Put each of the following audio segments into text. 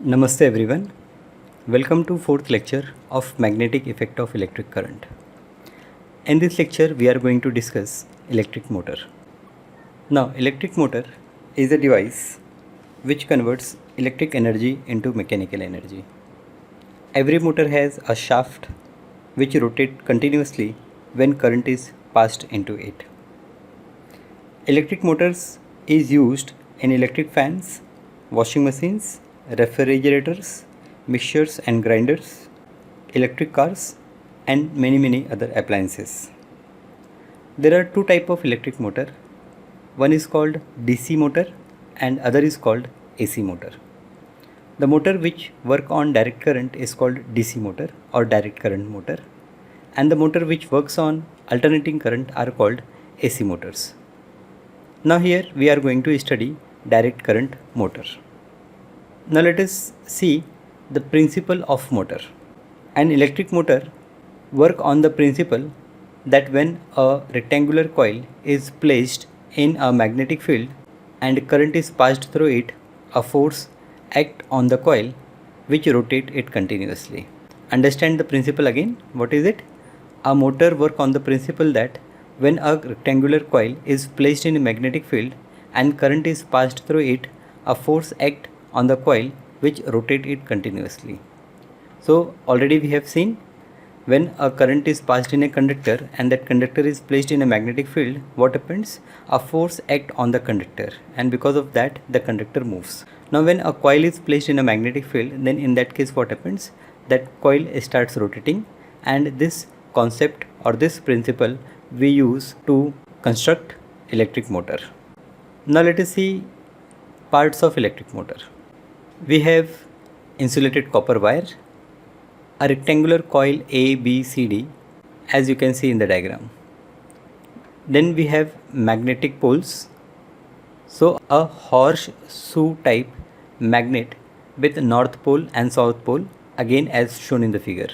Namaste everyone. Welcome to fourth lecture of magnetic effect of electric current. In this lecture we are going to discuss electric motor. Now electric motor is a device which converts electric energy into mechanical energy. Every motor has a shaft which rotates continuously when current is passed into it. Electric motors is used in electric fans, washing machines, refrigerators, mixers and grinders, electric cars and many other appliances. There are two type of electric motor. One is called DC motor and other is called AC motor. The motor which work on direct current is called DC motor or direct current motor, and the motor which works on alternating current are called AC motors. Now here we are going to study direct current motor. Now let us see the principle of motor. An electric motor work on the principle that when a rectangular coil is placed in a magnetic field and current is passed through it, a force act on the coil which rotate it continuously. Understand the principle again. What is it? A motor work on the principle that when a rectangular coil is placed in a magnetic field and current is passed through it, a force act on the coil which rotate it continuously. So already we have seen when a current is passed in a conductor and that conductor is placed in a magnetic field, what happens? A force act on the conductor, and because of that the conductor moves. Now when a coil is placed in a magnetic field, then in that case what happens? That coil starts rotating, and this concept or this principle we use to construct electric motor. Now let us see parts of electric motor. We have insulated copper wire, a rectangular coil A, B, C, D as you can see in the diagram. Then we have magnetic poles. So a horseshoe type magnet with north pole and south pole, again as shown in the figure.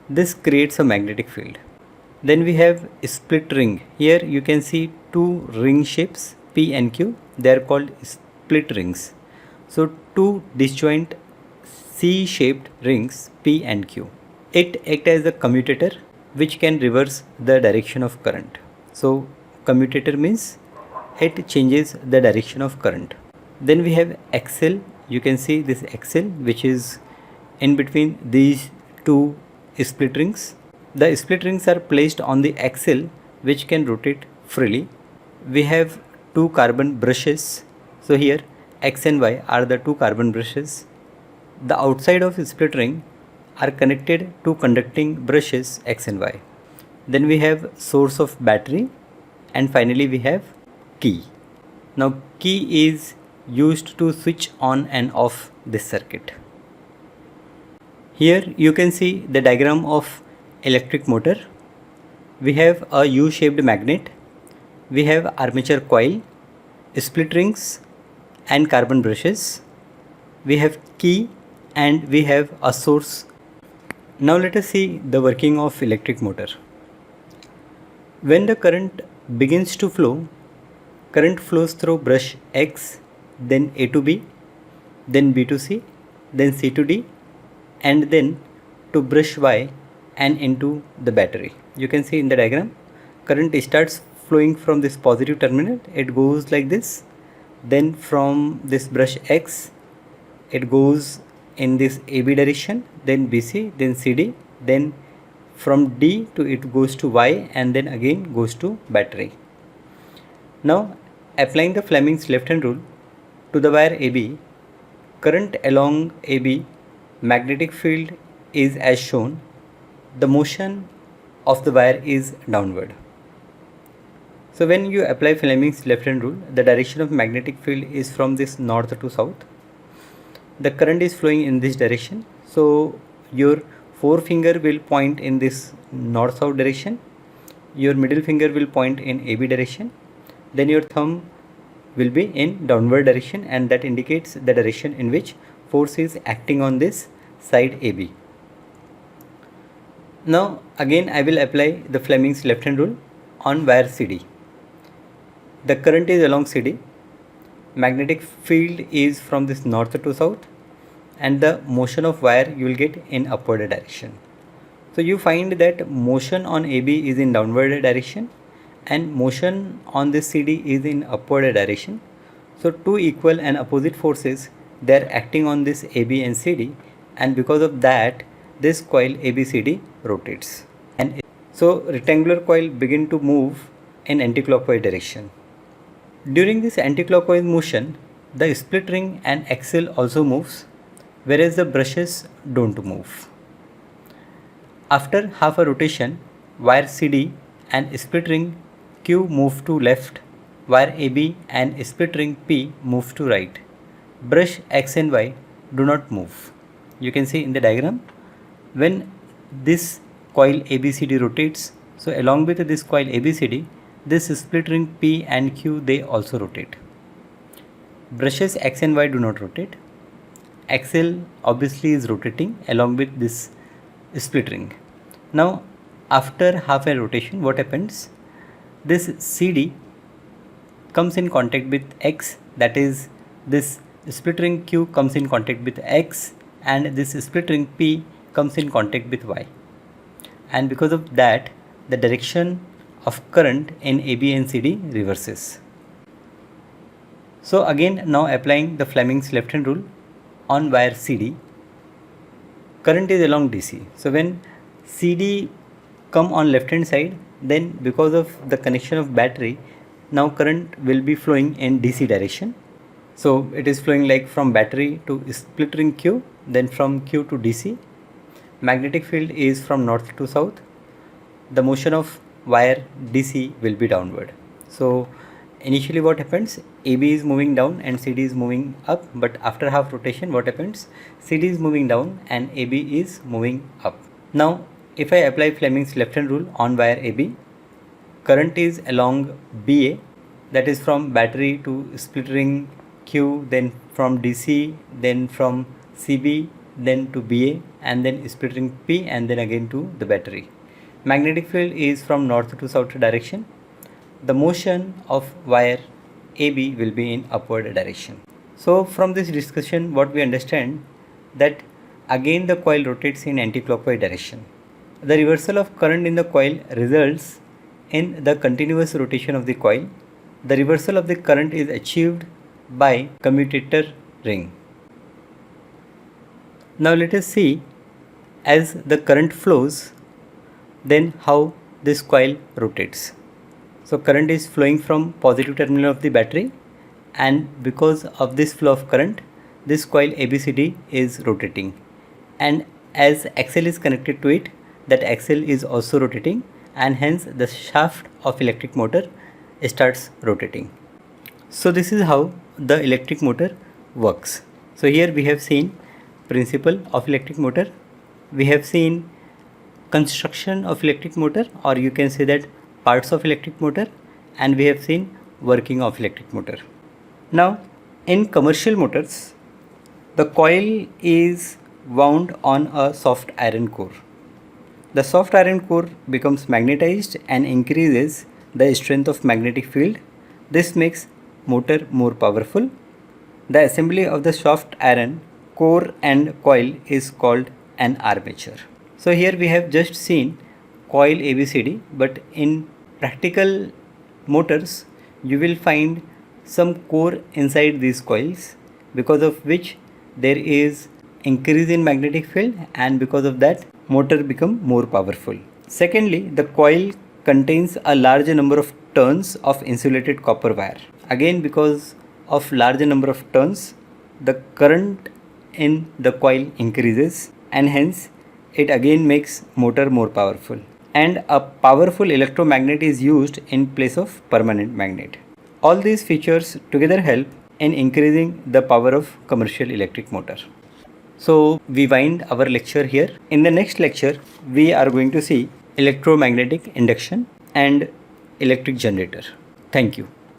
This creates a magnetic field. Then we have split ring. Here you can see two ring shapes P and Q. They are called split rings. So two disjoint C-shaped rings P and Q. It acts as a commutator which can reverse the direction of current. So commutator means it changes the direction of current. Then we have axle. You can see this axle which is in between these two split rings. The split rings are placed on the axle which can rotate freely. We have two carbon brushes. So here X and Y are the two carbon brushes. The outside of split ring are connected to conducting brushes X and Y. Then we have source of battery, and finally we have key. Now key is used to switch on and off this circuit. Here you can see the diagram of electric motor. We have a U-shaped magnet, we have armature coil, split rings and carbon brushes, we have key, and we have a source. Now let us see the working of electric motor. When the current begins to flow, current flows through brush X, then A to B, then B to C, then C to D, and then to brush Y and into the battery. You can see in the diagram, current starts flowing from this positive terminal. It goes like this. Then from this brush X, it goes in this AB direction, then BC, then CD, then from D to it goes to Y, and then again goes to battery. Now applying the Fleming's left hand rule to the wire AB, current along AB, magnetic field is as shown. The motion of the wire is downward. So when you apply Fleming's left hand rule, the direction of magnetic field is from this north to south. The current is flowing in this direction. So your forefinger will point in this north-south direction. Your middle finger will point in AB direction. Then your thumb will be in downward direction, and that indicates the direction in which force is acting on this side AB. Now again I will apply the Fleming's left hand rule on wire CD. The current is along CD. Magnetic field is from this north to south, and the motion of wire you will get in upward direction. So you find that motion on AB is in downward direction and motion on this CD is in upward direction. So two equal and opposite forces, they are acting on this AB and CD, and because of that this coil ABCD rotates. And so rectangular coil begin to move in anticlockwise direction. During this anticlockwise motion, the split ring and axle also moves, whereas the brushes don't move. After half a rotation, wire CD and split ring Q move to left, wire AB and split ring P move to right. Brush X and Y do not move. You can see in the diagram, when this coil ABCD rotates, so along with this coil ABCD, this split ring P and Q, they also rotate. Brushes X and Y do not rotate. Axle obviously is rotating along with this split ring. Now after half a rotation, what happens? This CD comes in contact with X, that is this split ring Q comes in contact with X, and this split ring P comes in contact with Y, and because of that the direction of current in AB and CD reverses. So again, now applying the Fleming's left hand rule on wire CD, current is along DC. So when CD come on left hand side, then because of the connection of battery, now current will be flowing in DC direction. So it is flowing like from battery to split ring Q, then from Q to DC. Magnetic field is from north to south. The motion of wire DC will be downward. So initially what happens, AB is moving down and CD is moving up, but after half rotation what happens, CD is moving down and AB is moving up. Now if I apply Fleming's left hand rule on wire AB, current is along BA, that is from battery to split ring Q, then from DC, then from CB, then to BA, and then split ring P, and then again to the battery. Magnetic field is from north to south direction. The motion of wire AB will be in upward direction. So from this discussion what we understand, that again the coil rotates in anticlockwise direction. The reversal of current in the coil results in the continuous rotation of the coil. The reversal of the current is achieved by commutator ring. Now let us see, as the current flows, then how this coil rotates. So current is flowing from positive terminal of the battery, and because of this flow of current, this coil ABCD is rotating, and as axle is connected to it, that axle is also rotating, and hence the shaft of electric motor starts rotating. So this is how the electric motor works. So here we have seen principle of electric motor, we have seen construction of electric motor, or you can say that parts of electric motor, and we have seen working of electric motor. Now in commercial motors, the coil is wound on a soft iron core. The soft iron core becomes magnetized and increases the strength of magnetic field. This makes motor more powerful. The assembly of the soft iron core and coil is called an armature. So here we have just seen coil ABCD, but in practical motors you will find some core inside these coils, because of which there is increase in magnetic field, and because of that motor become more powerful. Secondly, the coil contains a larger number of turns of insulated copper wire. Again, because of larger number of turns, the current in the coil increases, and hence it again makes motor more powerful. And a powerful electromagnet is used in place of permanent magnet. All these features together help in increasing the power of commercial electric motor. So we wind our lecture here. In the next lecture, we are going to see electromagnetic induction and electric generator. Thank you.